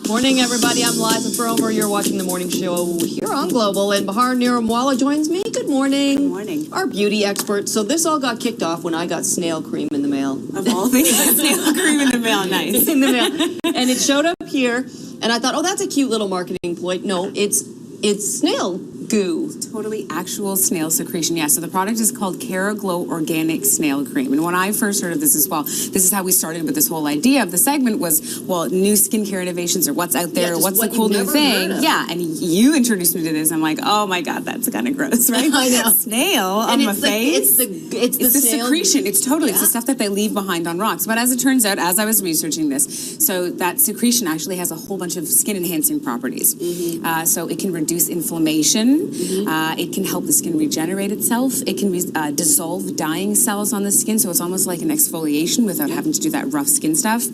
Morning, everybody. I'm Liza Fromer. You're watching the morning show here on Global, and Bahar Niramwalla joins me. Good morning. Good morning. Our beauty expert. So this all got kicked off when I got snail cream in the mail. Of all things, snail cream in the mail, nice. In the mail. And it showed up here, and I thought, oh, that's a cute little marketing ploy. No, it's snail goo. Totally actual snail secretion. Yeah, so the product is called Glow Organic Snail Cream. And when I first heard of this as well, this is how we started with this whole idea of the segment was, well, new skincare innovations or what's out there, what's the cool new thing. Yeah, and you introduced me to this. I'm like, oh my God, that's kind of gross, right? I know. Snail on my face. It's the secretion. It's totally, it's the stuff that they leave behind on rocks. But as it turns out, as I was researching this, so that secretion actually has a whole bunch of skin enhancing properties. So it can reduce inflammation. It can help the skin regenerate itself. It can dissolve dying cells on the skin, so it's almost like an exfoliation without having to do that rough skin stuff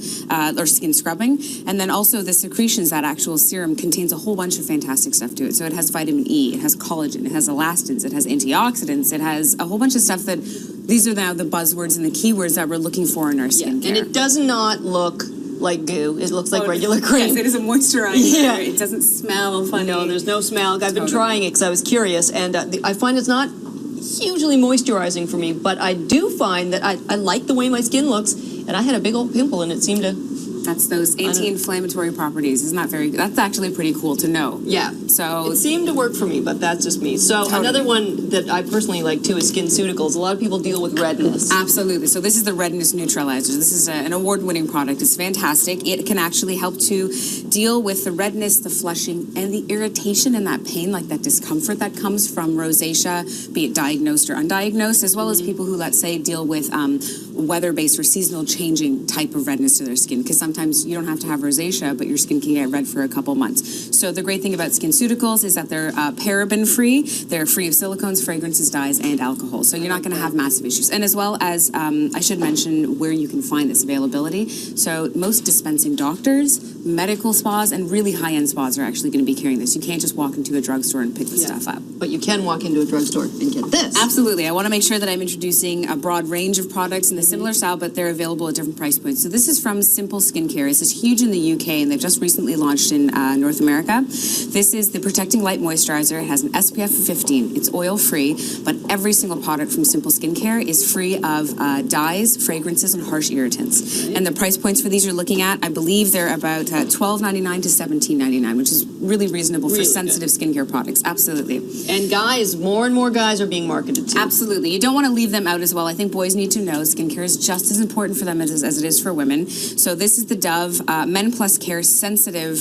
or skin scrubbing. And then also the secretions, that actual serum contains a whole bunch of fantastic stuff to it. So it has vitamin E, it has collagen, it has elastins, it has antioxidants, it has a whole bunch of stuff that these are now the buzzwords and the keywords that we're looking for in our skincare. And it does not look like goo. It looks like regular cream. Yes, it is a moisturizer. Yeah. It doesn't smell funny. No, there's no smell. I've been trying it because I was curious, and I find it's not hugely moisturizing for me, but I do find that I like the way my skin looks, and I had a big old pimple, and it seemed to... That's those anti-inflammatory properties. Isn't that that's actually pretty cool to know. Yeah. So it seemed to work for me, but that's just me. So another one that I personally like too is SkinCeuticals. A lot of people deal with redness. Absolutely. So this is the redness neutralizer. This is an award-winning product. It's fantastic. It can actually help to deal with the redness, the flushing, and the irritation and that pain, like that discomfort that comes from rosacea, be it diagnosed or undiagnosed, as well as people who, let's say, deal with weather-based or seasonal changing type of redness to their skin, because sometimes you don't have to have rosacea, but your skin can get red for a couple months. So the great thing about SkinCeuticals is that they're paraben-free, they're free of silicones, fragrances, dyes, and alcohol. So you're not going to have massive issues. And as well as, I should mention where you can find this availability. So most dispensing doctors, medical spas, and really high-end spas are actually going to be carrying this. You can't just walk into a drugstore and pick the stuff up. But you can walk into a drugstore and get this. Absolutely. I want to make sure that I'm introducing a broad range of products in the similar style, but they're available at different price points. So this is from Simple Skincare. This is huge in the UK, and they've just recently launched in North America. This is the Protecting Light Moisturizer. It has an SPF of 15. It's oil-free, but every single product from Simple Skincare is free of dyes, fragrances, and harsh irritants. And the price points for these you're looking at, I believe they're about $12.99 to $17.99, which is really reasonable for sensitive skincare products. Absolutely. And guys, more and more guys are being marketed to. Absolutely. You don't want to leave them out as well. I think boys need to know skincare is just as important for them as it is for women. So this is the Dove Men Plus Care Sensitive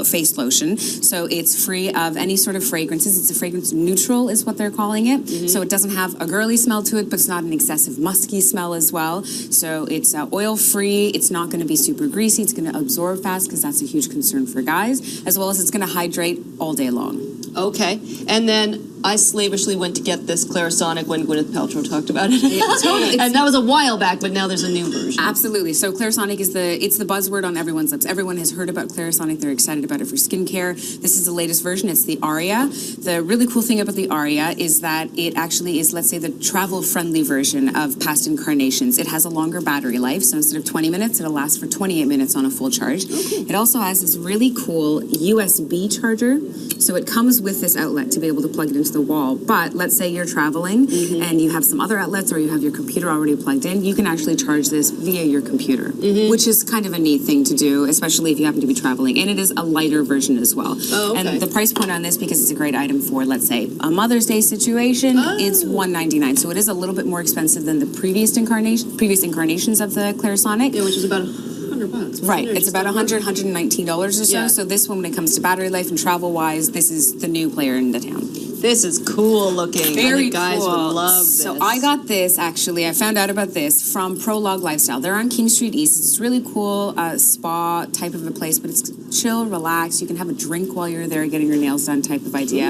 Face Lotion. So it's free of any sort of fragrances. It's a fragrance neutral is what they're calling it. So it doesn't have a girly smell to it, but it's not an excessive musky smell as well. So it's oil-free. It's not going to be super greasy. It's going to absorb fast because that's a huge concern for guys, as well as it's going to hydrate all day long. Okay. And then I slavishly went to get this Clarisonic when Gwyneth Paltrow talked about it. Yeah, totally. And that was a while back, but now there's a new version. Absolutely. So Clarisonic is the buzzword on everyone's lips. Everyone has heard about Clarisonic. They're excited about it for skincare. This is the latest version. It's the Aria. The really cool thing about the Aria is that it actually is, let's say, the travel-friendly version of past incarnations. It has a longer battery life, so instead of 20 minutes, it'll last for 28 minutes on a full charge. Okay. It also has this really cool USB charger. So it comes with this outlet to be able to plug it into the wall. But let's say you're traveling and you have some other outlets, or you have your computer already plugged in, you can actually charge this via your computer, which is kind of a neat thing to do, especially if you happen to be traveling. And it is a lighter version as well. Oh, okay. And the price point on this, because it's a great item for, let's say, a Mother's Day situation, it's $199. So it is a little bit more expensive than the previous incarnations of the Clarisonic. Yeah, which is about $100. Right, it's about $119 or so. Yeah. So this one, when it comes to battery life and travel-wise, this is the new player in the town. This is cool looking. Very guys cool. would love this. So I got this, actually, I found out about this from Prologue Lifestyle. They're on King Street East. It's really cool spa type of a place, but it's chill, relax. You can have a drink while you're there getting your nails done type of idea.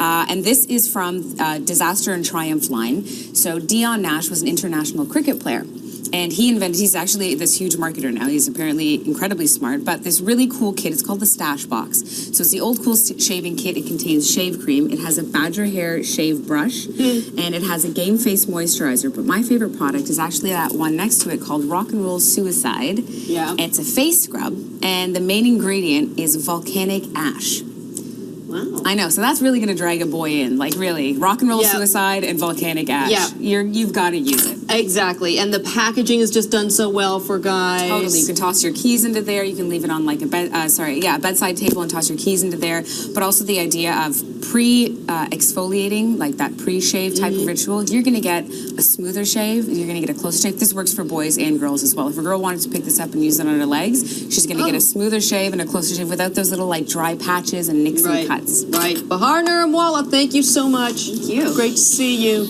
And this is from Disaster and Triumph line. So Dion Nash was an international cricket player. And he's actually this huge marketer now. He's apparently incredibly smart, but this really cool kit, it's called the Stash Box. So it's the old cool shaving kit. It contains shave cream. It has a badger hair shave brush, and it has a game face moisturizer. But my favorite product is actually that one next to it called Rock and Roll Suicide. Yeah. It's a face scrub, and the main ingredient is volcanic ash. Wow. I know, so that's really going to drag a boy in. Like, really, Rock and Roll Suicide and volcanic ash. Yeah. You've got to use it. Exactly. And the packaging is just done so well for guys. Totally. You can toss your keys into there. You can leave it on like a bedside table and toss your keys into there. But also the idea of exfoliating, like that pre-shave type of ritual. You're going to get a smoother shave. You're going to get a closer shave. This works for boys and girls as well. If a girl wanted to pick this up and use it on her legs, she's going to get a smoother shave and a closer shave without those little like dry patches and nicks and cuts. Right. Bahar Niramwalla, thank you so much. Thank you. Great to see you.